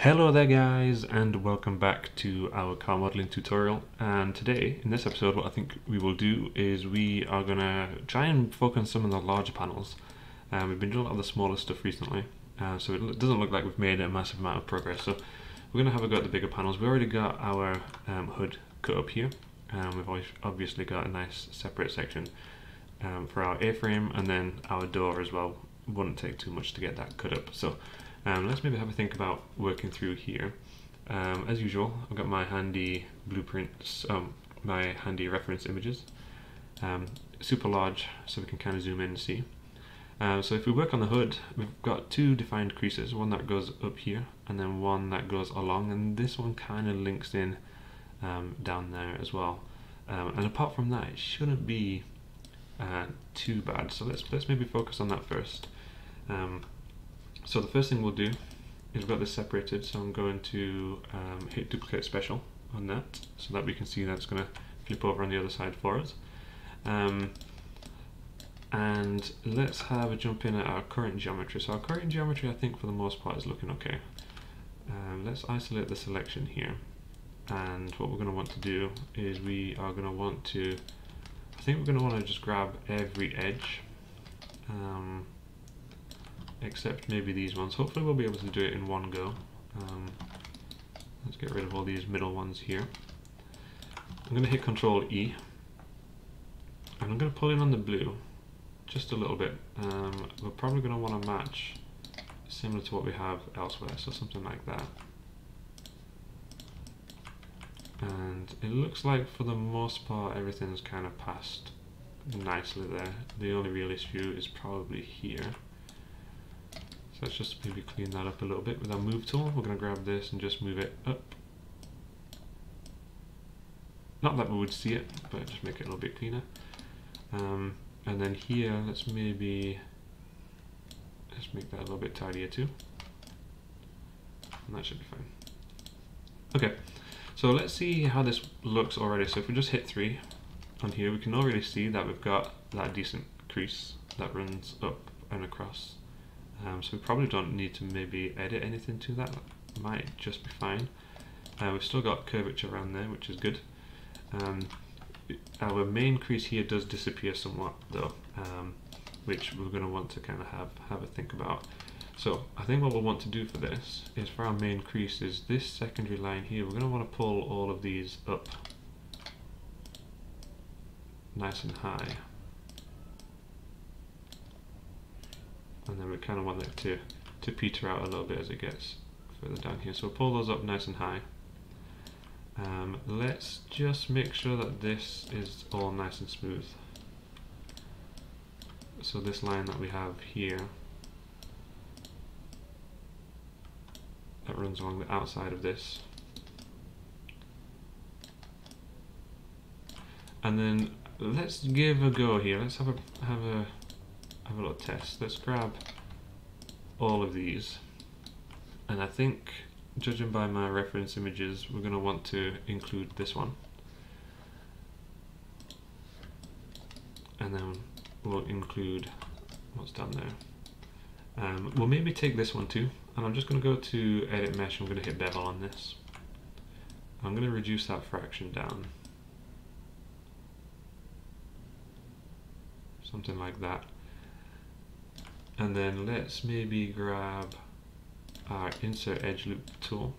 Hello there guys, and welcome back to our car modeling tutorial. And today in this episode what I think we will do is we are going to try and focus on some of the larger panels. We've been doing a lot of the smaller stuff recently, so it doesn't look like we've made a massive amount of progress. So we're going to have a go at the bigger panels. We already got our hood cut up here. We've obviously got a nice separate section for our A-frame, and then our door as well. Wouldn't take too much to get that cut up. So let's maybe have a think about working through here. As usual, I've got my handy blueprints, my handy reference images, super large so we can kind of zoom in and see. So if we work on the hood, we've got two defined creases, one that goes up here and then one that goes along, and this one kind of links in down there as well. And apart from that, it shouldn't be too bad. So let's maybe focus on that first. So the first thing we'll do is we've got this separated, so I'm going to hit duplicate special on that so that we can see that's going to flip over on the other side for us. And let's have a jump in at our current geometry. So our current geometry, I think for the most part, is looking okay. Let's isolate the selection here, and what we're going to want to do is we are going to want to, I think we're going to want to just grab every edge, except maybe these ones. Hopefully we'll be able to do it in one go. Let's get rid of all these middle ones here. I'm going to hit Control E, and I'm going to pull in on the blue just a little bit. We're probably going to want to match similar to what we have elsewhere, so something like that. And it looks like for the most part everything's kind of passed nicely there. The only real issue is probably here. So let's just maybe clean that up a little bit with our move tool. We're going to grab this and just move it up. Not that we would see it, but just make it a little bit cleaner. And then here, let's make that a little bit tidier too. And that should be fine. Okay, so let's see how this looks already. So if we just hit 3 on here, we can already see that we've got that decent crease that runs up and across. So we probably don't need to maybe edit anything to that. That might just be fine. We've still got curvature around there, which is good. Our main crease here does disappear somewhat though, which we're going to want to kind of have a think about. So I think what we'll want to do for this is, for our main crease, is this secondary line here, we're going to want to pull all of these up nice and high. And then we kind of want it to peter out a little bit as it gets further down here. So we'll pull those up nice and high. Let's just make sure that this is all nice and smooth. So this line that we have here, that runs along the outside of this. And then let's give a go here. Let's have a little test. Let's grab all of these, and I think, judging by my reference images, we're going to want to include this one, and then we'll include what's down there. We'll maybe take this one too, and I'm just going to go to Edit Mesh. I'm going to hit Bevel on this. I'm going to reduce that fraction down, something like that. And then let's maybe grab our Insert Edge Loop tool,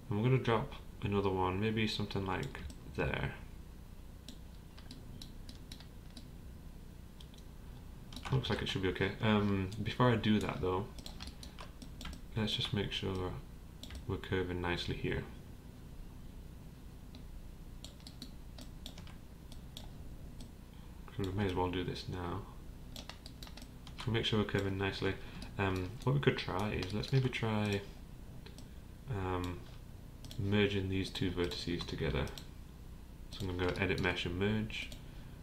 and we're going to drop another one, maybe something like there. Looks like it should be okay. Before I do that though, let's just make sure we're curving nicely here. So we may as well do this now. So make sure we're curving nicely. What we could try is, let's maybe try merging these two vertices together. So I'm going to go Edit Mesh and Merge,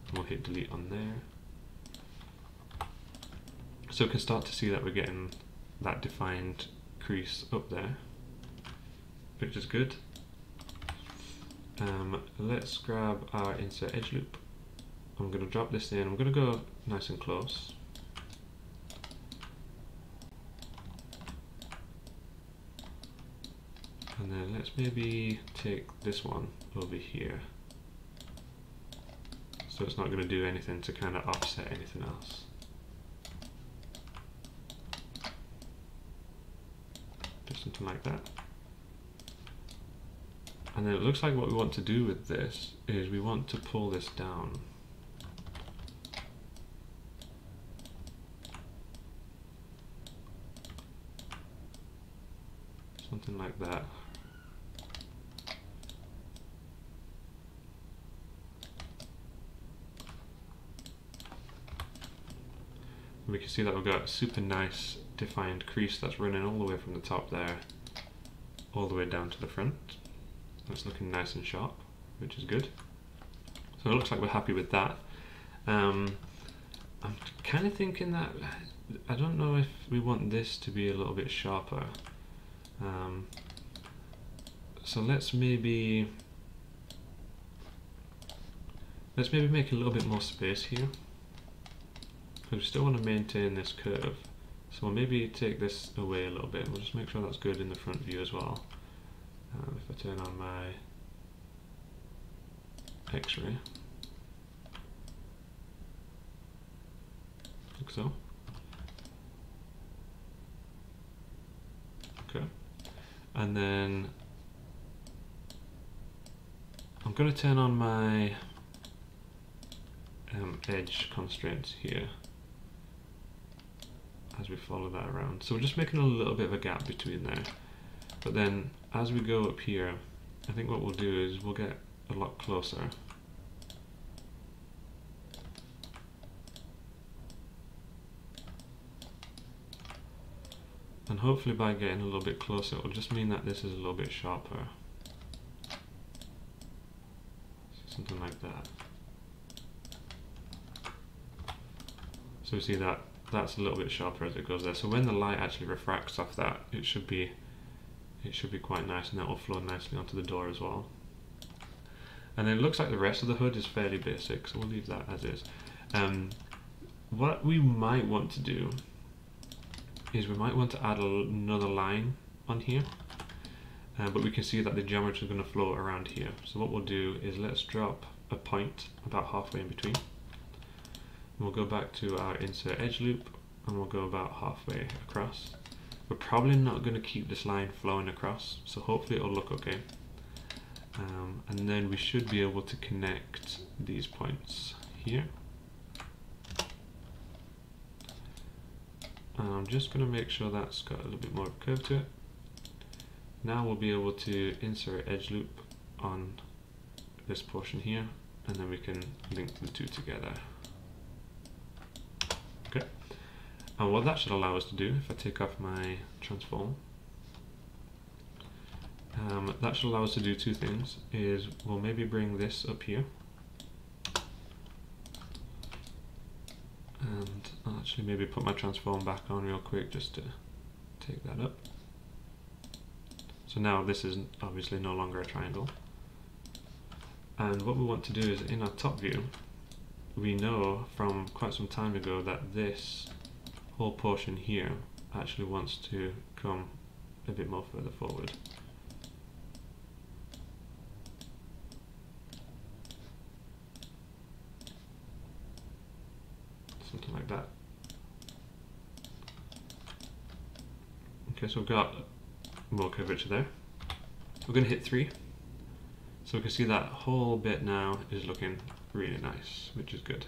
and we'll hit Delete on there. So we can start to see that we're getting that defined crease up there, which is good. Let's grab our Insert Edge Loop. I'm going to drop this in. I'm going to go nice and close. And then let's maybe take this one over here. So it's not going to do anything to kind of offset anything else. Do something like that. And then it looks like what we want to do with this is we want to pull this down. Something like that. And we can see that we've got a super nice defined crease that's running all the way from the top there, all the way down to the front. That's looking nice and sharp, which is good. So it looks like we're happy with that. I'm kind of thinking that, I don't know if we want this to be a little bit sharper. So let's maybe make a little bit more space here, because we still want to maintain this curve. So we'll maybe take this away a little bit. We'll just make sure that's good in the front view as well. If I turn on my X-ray, like so. Okay, and then I'm going to turn on my edge constraints here as we follow that around. So we're just making a little bit of a gap between there. But then as we go up here, I think what we'll do is we'll get a lot closer. And hopefully by getting a little bit closer, it will just mean that this is a little bit sharper. Something like that. So we see that that's a little bit sharper as it goes there. So when the light actually refracts off that, it should be quite nice, and that will flow nicely onto the door as well. And then it looks like the rest of the hood is fairly basic, so we'll leave that as is. What we might want to do is we might want to add another line on here, but we can see that the geometry is going to flow around here. So what we'll do is let's drop a point about halfway in between. We'll go back to our insert edge loop, and we'll go about halfway across. We're probably not going to keep this line flowing across, so hopefully it'll look okay. And then we should be able to connect these points here. I'm just going to make sure that's got a little bit more curve to it. Now we'll be able to insert edge loop on this portion here, and then we can link the two together. Okay, and what that should allow us to do, if I take off my transform, that should allow us to do two things. Is we'll maybe bring this up here, and I'll actually maybe put my transform back on real quick just to take that up. So now this is obviously no longer a triangle. And what we want to do is, in our top view, we know from quite some time ago that this whole portion here actually wants to come a bit more further forward. Something like that. Okay, so we've got more curvature there. We're going to hit 3. So we can see that whole bit now is looking really nice, which is good.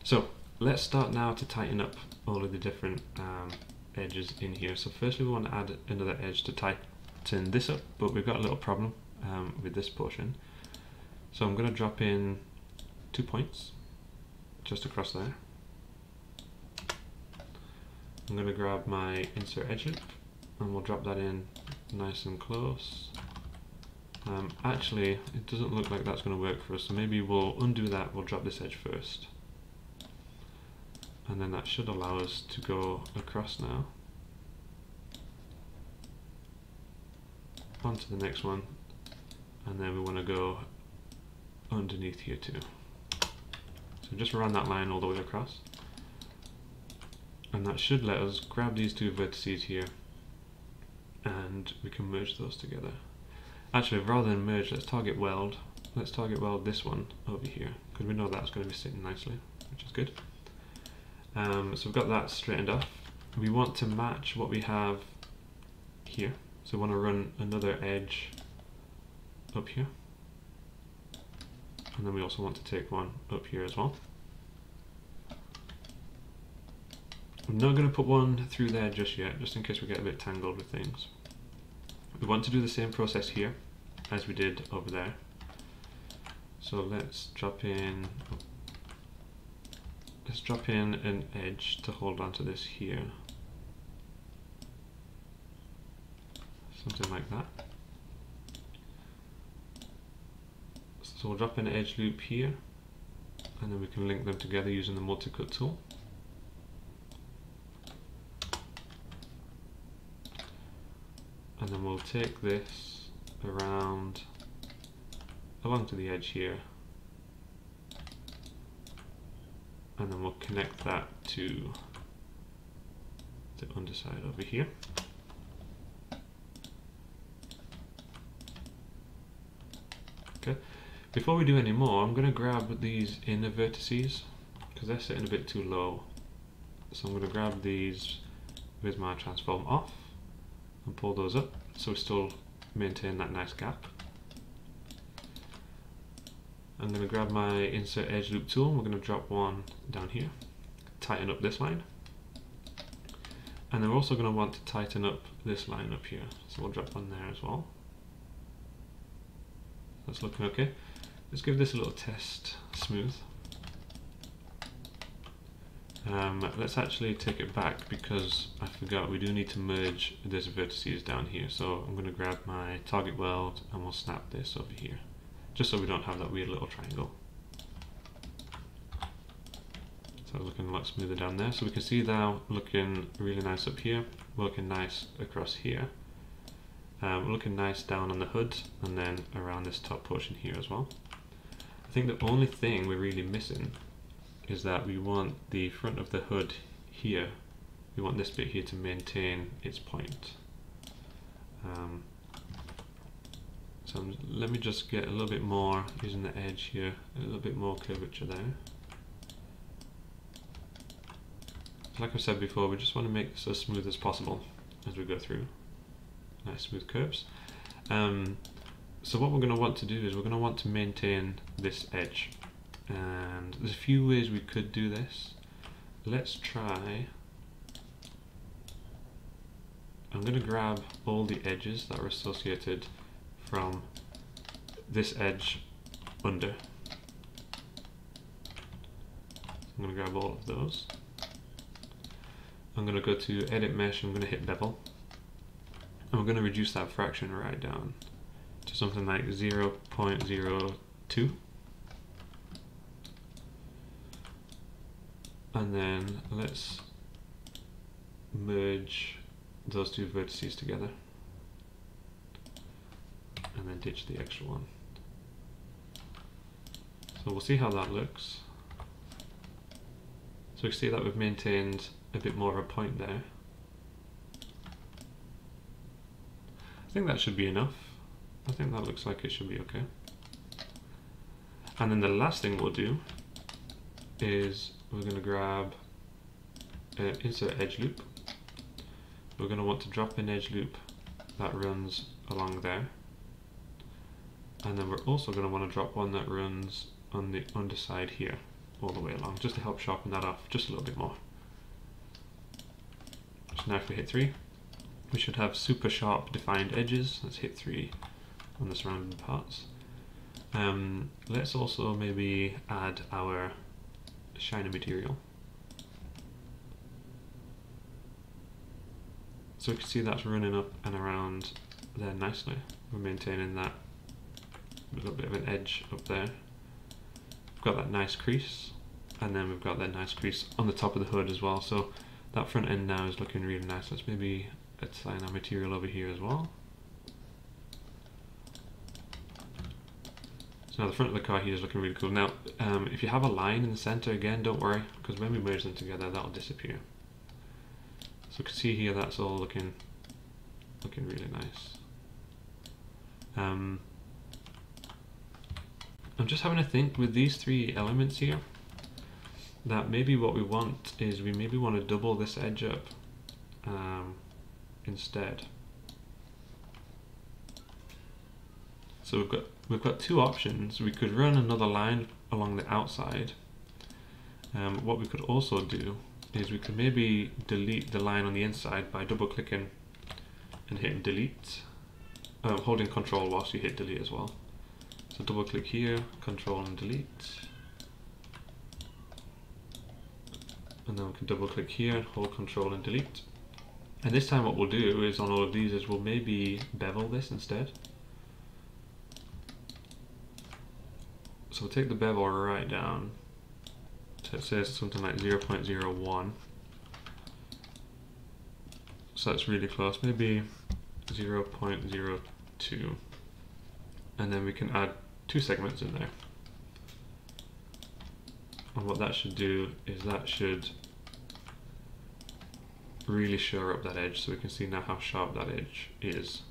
So let's start now to tighten up all of the different edges in here. So firstly we want to add another edge to tighten this up, but we've got a little problem with this portion. So I'm going to drop in 2 points just across there. I'm going to grab my insert edge loop and we'll drop that in nice and close. Actually, it doesn't look like that's going to work for us, so maybe we'll undo that. We'll drop this edge first, and then that should allow us to go across now onto the next one, and then we want to go underneath here too. So just run that line all the way across, and that should let us grab these two vertices here and we can merge those together. Actually, rather than merge, let's target weld. Let's target weld this one over here, because we know that's going to be sitting nicely, which is good. So we've got that straightened off. We want to match what we have here. So we want to run another edge up here. And then we also want to take one up here as well. I'm not going to put one through there just yet, just in case we get a bit tangled with things. We want to do the same process here as we did over there. So let's drop in an edge to hold onto this here. Something like that. So we'll drop in an edge loop here, and then we can link them together using the multi-cut tool. And then we'll take this around along to the edge here, and then we'll connect that to the underside over here. Okay, before we do any more, I'm going to grab these inner vertices because they're sitting a bit too low. So I'm going to grab these with my transform off and pull those up so we still maintain that nice gap. I'm going to grab my insert edge loop tool and we're going to drop one down here, tighten up this line, and then we're also going to want to tighten up this line up here, so we'll drop one there as well. That's looking okay. Let's give this a little test smooth. Let's actually take it back because I forgot we do need to merge these vertices down here, so I'm going to grab my target weld and we'll snap this over here, just so we don't have that weird little triangle. So it's looking a lot smoother down there. So we can see now looking really nice up here, looking nice across here, looking nice down on the hood, and then around this top portion here as well. I think the only thing we're really missing is that we want the front of the hood here, we want this bit here to maintain its point. So let me just get a little bit more using the edge here, a little bit more curvature there. Like I said before, we just want to make this as smooth as possible as we go through. Nice smooth curves. So what we're going to want to do is we're going to want to maintain this edge. And there's a few ways we could do this. Let's try. I'm going to grab all the edges that are associated from this edge under. I'm going to grab all of those. I'm going to go to edit mesh, I'm going to hit bevel, and we're going to reduce that fraction right down to something like 0.02. And then let's merge those two vertices together and then ditch the extra one. So we'll see how that looks. So we can see that we've maintained a bit more of a point there. I think that should be enough. I think that looks like it should be okay. And then the last thing we'll do is we're going to grab insert edge loop. We're going to want to drop an edge loop that runs along there, and then we're also going to want to drop one that runs on the underside here all the way along, just to help sharpen that off just a little bit more. So now if we hit 3, we should have super sharp defined edges. Let's hit 3 on the surrounding parts. Let's also maybe add our shiny material. So we can see that's running up and around there nicely. We're maintaining that little bit of an edge up there. We've got that nice crease, and then we've got that nice crease on the top of the hood as well. So that front end now is looking really nice. Let's maybe assign our material over here as well. So now the front of the car here is looking really cool. Now, if you have a line in the center, again, don't worry, because when we merge them together, that'll disappear. So you can see here that's all looking looking really nice. I'm just having a think with these three elements here, that maybe what we want is we maybe want to double this edge up instead. So we've got two options. We could run another line along the outside. What we could also do is we could maybe delete the line on the inside by double clicking and hitting delete, holding Control whilst you hit delete as well. So double click here, Control and delete, and then we can double click here, hold Control and delete. And this time what we'll do is on all of these is we'll maybe bevel this instead. So we'll take the bevel right down. So it says something like 0.01. So that's really close, maybe 0.02. And then we can add 2 segments in there. And what that should do is that should really shore up that edge, so we can see now how sharp that edge is.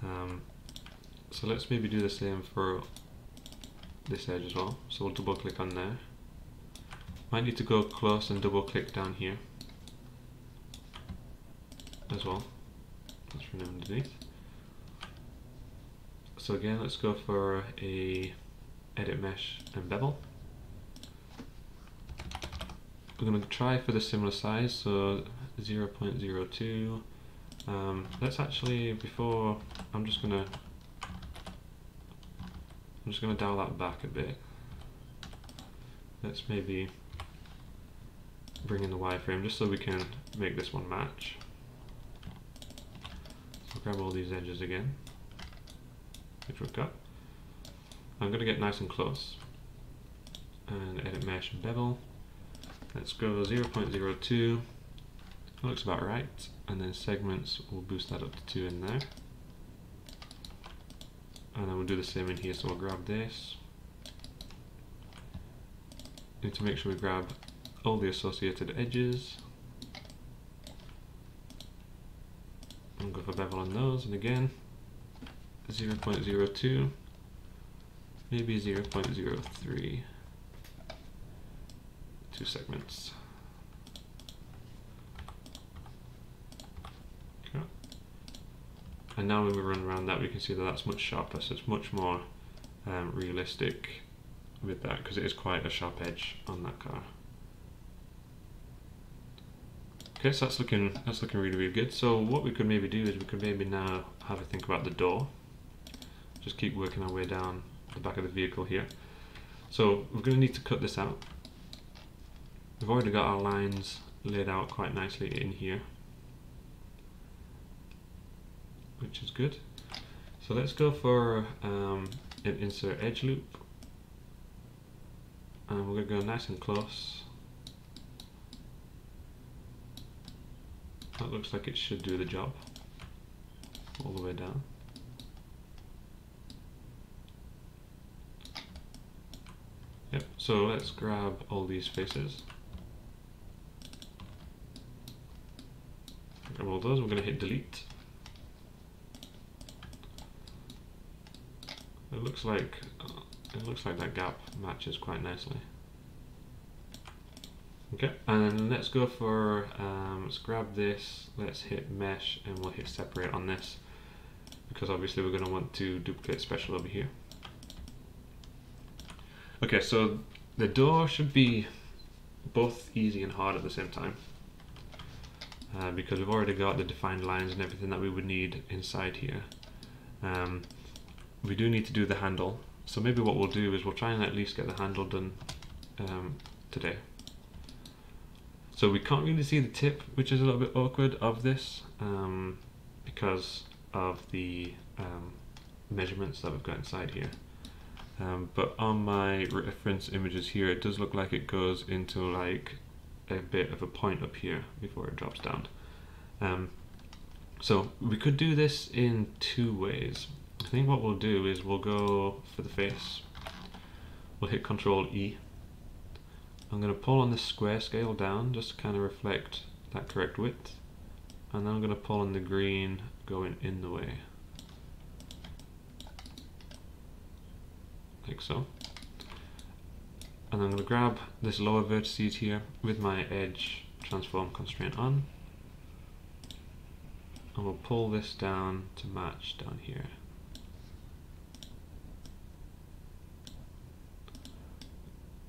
So let's maybe do the same for this edge as well. So we'll double click on there. Might need to go close and double click down here as well. Let's run underneath. So again, let's go for a edit mesh and bevel. We're going to try for the similar size, so 0.02. Let's actually, before, I'm just going to dial that back a bit. Let's maybe bring in the wireframe just so we can make this one match. So grab all these edges again, which we've got. I'm going to get nice and close and edit mesh and bevel. Let's go 0.02. Looks about right. And then segments, we'll boost that up to 2 in there. And then we'll do the same in here, so we'll grab this. Need to make sure we grab all the associated edges. And go for bevel on those, and again, 0.02, maybe 0.03. 2 segments. Okay. And now when we run around that, we can see that that's much sharper, so it's much more realistic with that, because it is quite a sharp edge on that car. Okay, so that's looking really, really good. So what we could maybe do is we could maybe now have a think about the door. Just keep working our way down the back of the vehicle here. So we're going to need to cut this out. We've already got our lines laid out quite nicely in here, which is good. So let's go for an insert edge loop, and we're going to go nice and close. That looks like it should do the job all the way down. Yep, so let's grab all these faces. Grab all those, we're going to hit delete. It looks like that gap matches quite nicely. Okay, and then let's go for, let's grab this, let's hit mesh, and we'll hit separate on this, because obviously we're going to want to duplicate special over here. Okay, so the door should be both easy and hard at the same time, because we've already got the defined lines and everything that we would need inside here. We do need to do the handle, so maybe what we'll do is we'll try and at least get the handle done today. So we can't really see the tip, which is a little bit awkward of this, because of the measurements that we've got inside here. But on my reference images here, it does look like it goes into like a bit of a point up here before it drops down. So we could do this in 2 ways. I think what we'll do is we'll go for the face. We'll hit Control E. I'm going to pull on this square scale down just to kind of reflect that correct width. and then I'm going to pull in the green going in the way, like so. And I'm going to grab this lower vertices here with my edge transform constraint on, and we'll pull this down to match down here.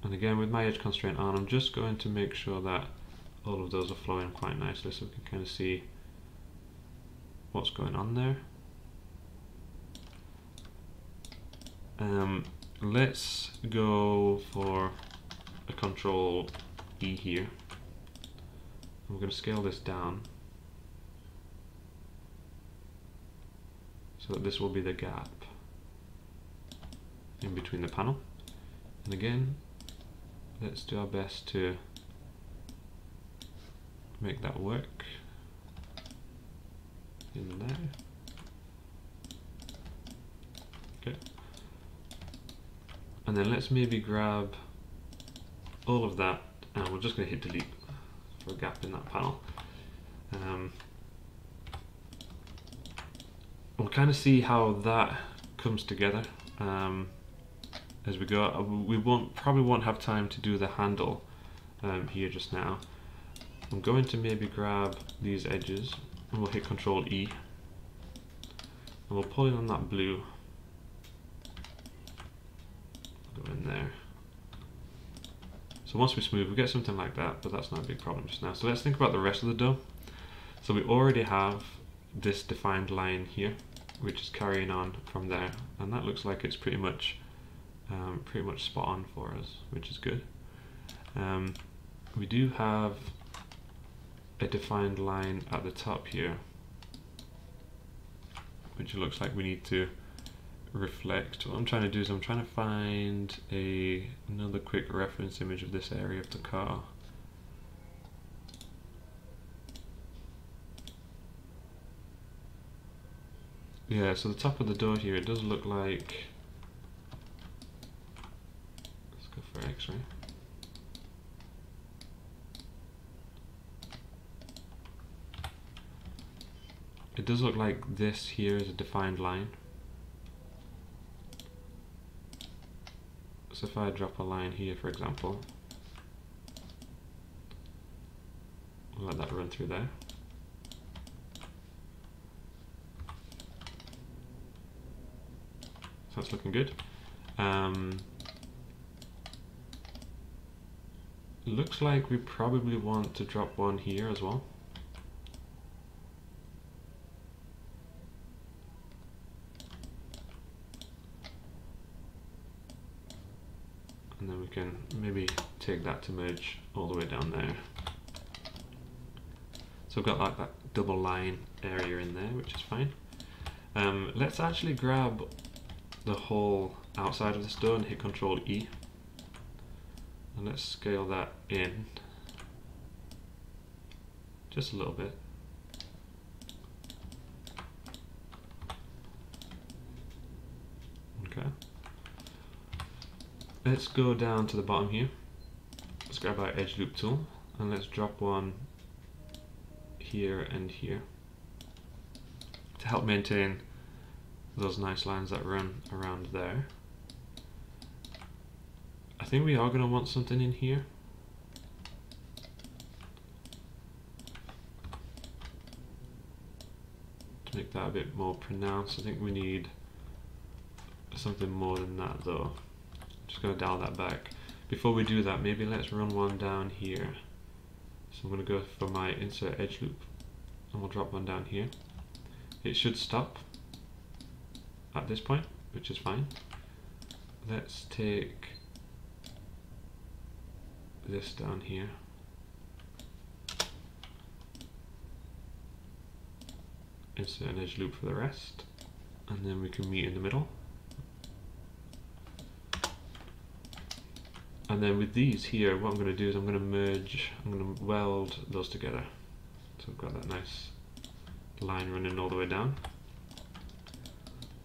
And again, with my edge constraint on, I'm just going to make sure that all of those are flowing quite nicely so we can kind of see what's going on there. Let's go for a Control E here. I'm going to scale this down so that this will be the gap in between the panel. And again, let's do our best to make that work in there. Okay. And then let's maybe grab all of that, and we're just going to hit delete for a gap in that panel. We'll kind of see how that comes together as we go. We probably won't have time to do the handle here just now. I'm going to maybe grab these edges, and we'll hit Control E, and we'll pull in on that blue. Go in there. So once we smooth, we get something like that, but that's not a big problem just now. So let's think about the rest of the dough. So we already have this defined line here, which is carrying on from there, and that looks like it's pretty much spot on for us, which is good. We do have a defined line at the top here, which it looks like we need to reflect. What I'm trying to do is I'm trying to find another quick reference image of this area of the car. Yeah, so the top of the door here, it does look like, let's go for X-ray. It does look like this here is a defined line. So if I drop a line here, for example, we'll let that run through there. So that's looking good. Looks like we probably want to drop one here as well. And then we can maybe take that to merge all the way down there. So we've got like that double line area in there, which is fine. Let's actually grab the whole outside of this door and hit Control E. And let's scale that in just a little bit. Okay. Let's go down to the bottom here. Let's grab our edge loop tool and let's drop one here and here to help maintain those nice lines that run around there. I think we are going to want something in here. To make that a bit more pronounced, I think we need something more than that though. Just going to dial that back. Before we do that, maybe let's run one down here. So I'm going to go for my insert edge loop and we'll drop one down here. It should stop at this point, which is fine. Let's take this down here. Insert an edge loop for the rest, and then we can meet in the middle. And then with these here, what I'm going to do is I'm going to merge, I'm going to weld those together. So we've got that nice line running all the way down.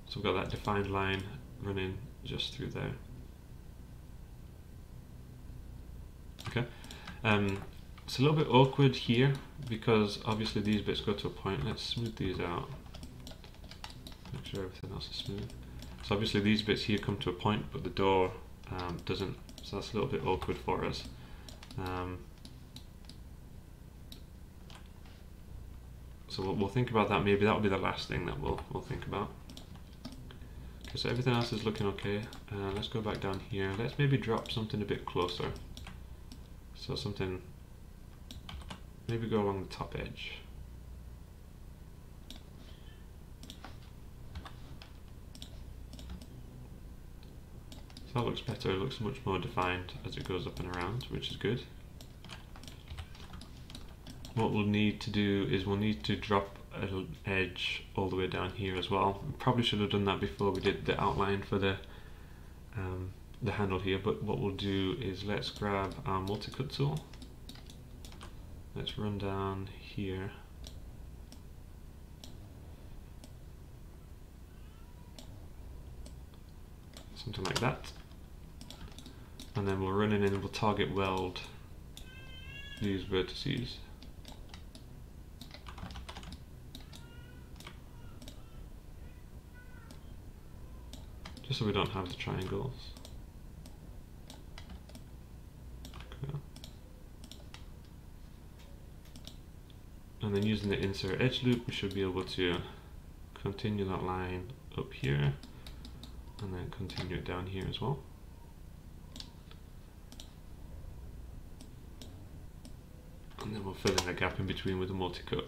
So we've got that defined line running just through there. Okay. It's a little bit awkward here because obviously these bits go to a point. Let's smooth these out. Make sure everything else is smooth. So obviously these bits here come to a point, but the door doesn't. So that's a little bit awkward for us. So we'll think about that. Maybe that'll be the last thing that we'll think about. Okay, so everything else is looking okay. Let's go back down here. Let's maybe drop something a bit closer. So something, maybe go along the top edge. So that looks better. It looks much more defined as it goes up and around, which is good. What we'll need to do is we'll need to drop an edge all the way down here as well. We probably should have done that before we did the outline for the handle here, but what we'll do is let's grab our multi-cut tool. Let's run down here. Something like that. And then we'll run in and we'll target weld these vertices. Just so we don't have the triangles. Okay. And then using the insert edge loop, we should be able to continue that line up here and then continue it down here as well. And then we'll fill in the gap in between with a multi-cut.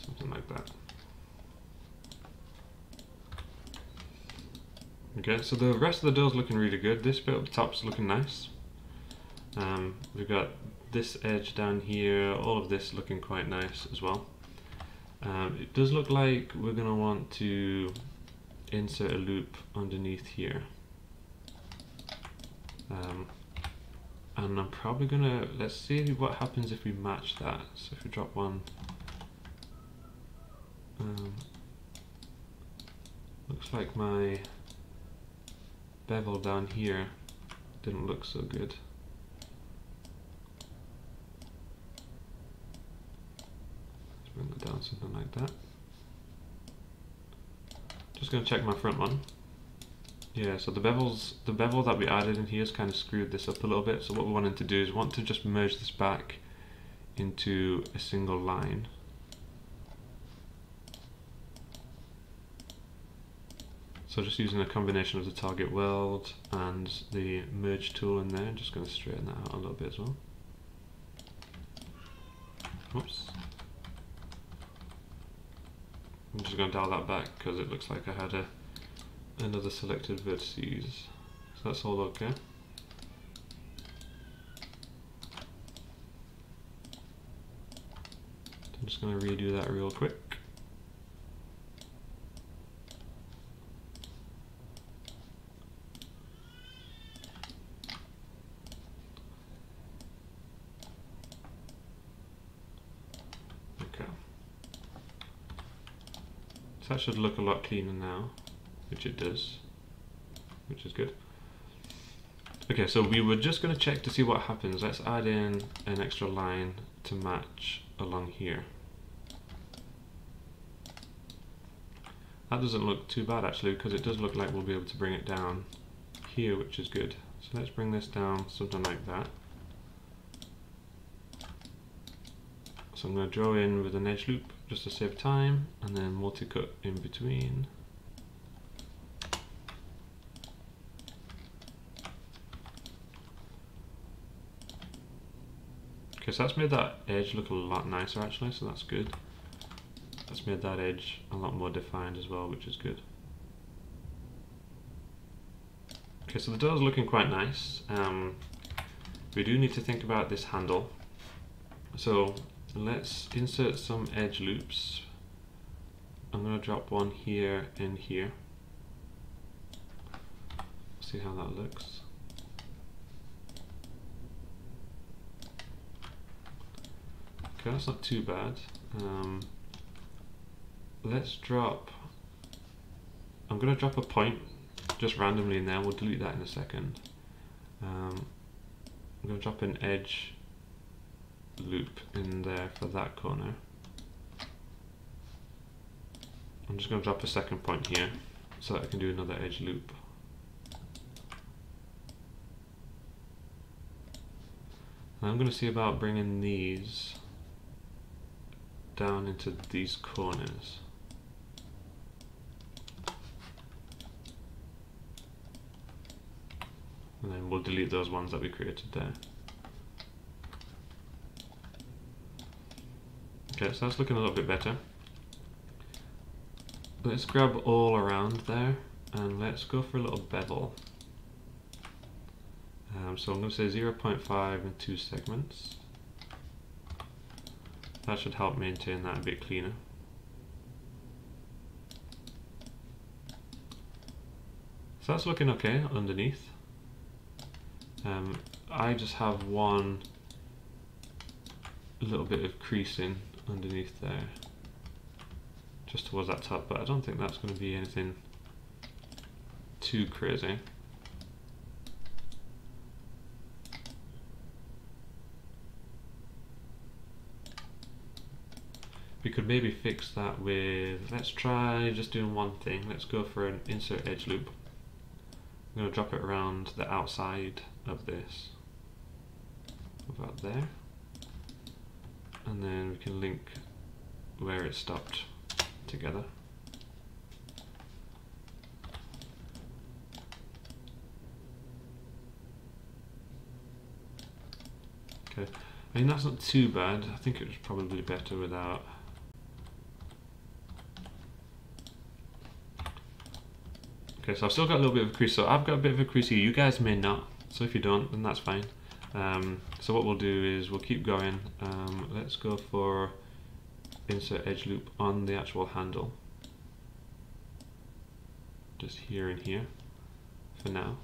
Something like that. Okay, so the rest of the door's looking really good. This bit up the top's looking nice. We've got this edge down here, all of this looking quite nice as well. It does look like we're going to want to insert a loop underneath here. And I'm probably going to, let's see what happens if we match that. So if we drop one, looks like my bevel down here didn't look so good. Let's bring that down, something like that. Just going to check my front one. Yeah, so the bevel that we added in here has kind of screwed this up a little bit. So what we wanted to do is want to just merge this back into a single line. So just using a combination of the target weld and the merge tool in there, I'm just going to straighten that out a little bit as well. Whoops. I'm just going to dial that back because it looks like I had another selected vertices. So that's all okay. I'm just going to redo that real quick. So that should look a lot cleaner now, which it does, which is good. Okay, so we were just going to check to see what happens. Let's add in an extra line to match along here. That doesn't look too bad actually, because it does look like we'll be able to bring it down here, which is good. So let's bring this down something like that. So I'm going to draw in with an edge loop just to save time, and then multi-cut in between. Okay, so that's made that edge look a lot nicer actually, so that's good. That's made that edge a lot more defined as well, which is good. Okay, so the door's looking quite nice. We do need to think about this handle. So let's insert some edge loops. I'm going to drop one here and here. See how that looks. Okay, that's not too bad. Let's drop, I'm going to drop a point just randomly in there. We'll delete that in a second. I'm going to drop an edge loop in there for that corner. I'm just going to drop a second point here so that I can do another edge loop. And I'm going to see about bringing these down into these corners. And then we'll delete those ones that we created there. Okay, so that's looking a little bit better. Let's grab all around there and let's go for a little bevel. So I'm going to say 0.5 and 2 segments. That should help maintain that a bit cleaner. So that's looking okay underneath. I just have one little bit of creasing underneath there, just towards that top, but I don't think that's going to be anything too crazy. We could maybe fix that with, let's try just doing one thing. Let's go for an insert edge loop. I'm going to drop it around the outside of this, about there, and then we can link where it stopped together. Okay, I mean that's not too bad. I think it was probably better without. Okay, so I've still got a little bit of a crease, so I've got a bit of a crease here, you guys may not, so if you don't, then that's fine. So what we'll do is we'll keep going. Let's go for insert edge loop on the actual handle, just here and here for now.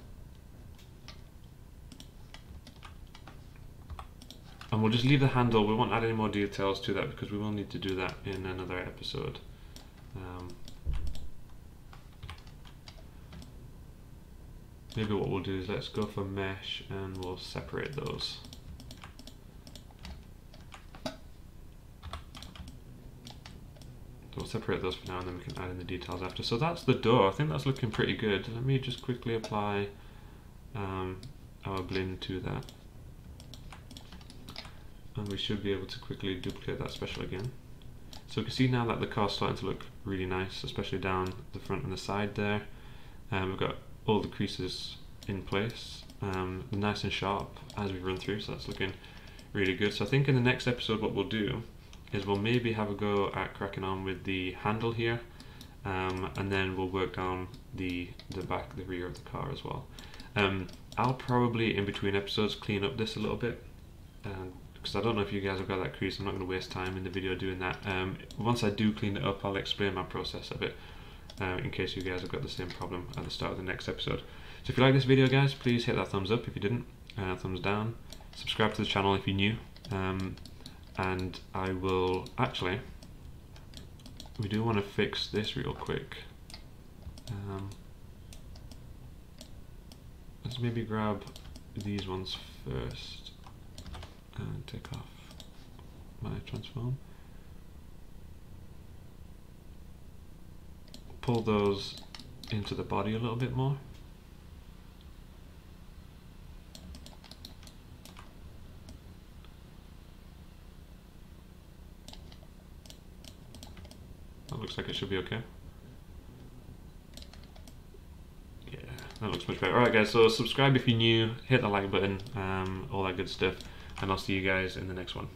And we'll just leave the handle, we won't add any more details to that because we will need to do that in another episode. Maybe what we'll do is let's go for mesh and we'll separate those. We'll separate those for now and then we can add in the details after. So that's the door. I think that's looking pretty good. Let me just quickly apply our blend to that. And we should be able to quickly duplicate that special again. So you can see now that the car's starting to look really nice, especially down the front and the side there. We've got all the creases in place, nice and sharp as we run through, so that's looking really good. So I think in the next episode what we'll do is we'll maybe have a go at cracking on with the handle here, and then we'll work down the back, the rear of the car as well. I'll probably in between episodes clean up this a little bit, because I don't know if you guys have got that crease. I'm not going to waste time in the video doing that. Once I do clean it up, I'll explain my process a bit, in case you guys have got the same problem at the start of the next episode. So if you like this video guys, please hit that thumbs up. If you didn't, thumbs down. Subscribe to the channel if you're new. And I will actually, we do want to fix this real quick. Let's maybe grab these ones first and take off my transform. Pull those into the body a little bit more. That looks like it should be okay. Yeah, that looks much better. Alright guys, so subscribe if you're new, hit the like button, all that good stuff, and I'll see you guys in the next one.